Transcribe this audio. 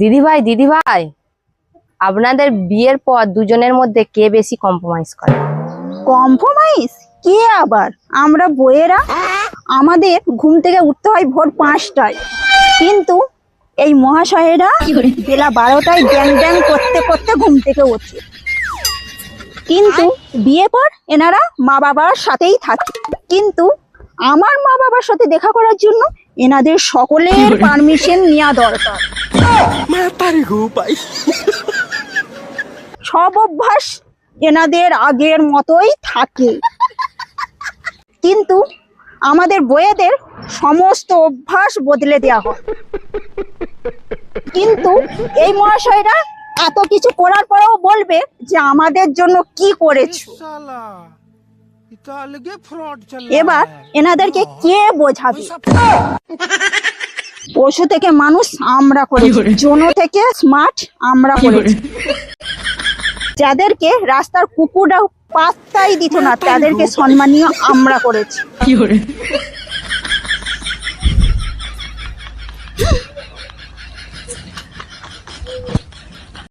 দিদি ভাই, আপনাদের বিয়ের পর দুজনের মধ্যে কে বেশি কম্প্রোমাইজ করে? কম্প্রোমাইজ? কে আবার? আমরা বইয়েরা। আমাদের ঘুম থেকে উঠতে হয় ভোর 5টায়, কিন্তু এই মহাশয়েরা বেলা 12টায় ড্যাং ড্যাং করতে করতে ঘুম থেকে ওঠে। কিন্তু বিয়ে পর এনারা মা বাবার সাথেই থাকে, কিন্তু আমার মা বাবার সাথে দেখা করার জন্য এনাদের সকলের পারমিশন নেওয়া দরকার। সব অভ্যাস এনাদের আগের মতোই থাকে, কিন্তু আমাদের বইয়েদের সমস্ত অভ্যাস বদলে দেওয়া হয়। কিন্তু এই মহাশয়রা এত কিছু করার পরেও বলবে যে আমাদের জন্য কি করেছো। এবার এনাদেরকে কে বোঝাবে? পশু থেকে মানুষ আমরা করেছি, জোনো থেকে স্মার্ট আমরা করেছি। যাদেরকে রাস্তার কুকুররা পাত্তাই দিত না তাদেরকে সম্মানীয় আমরা করেছি।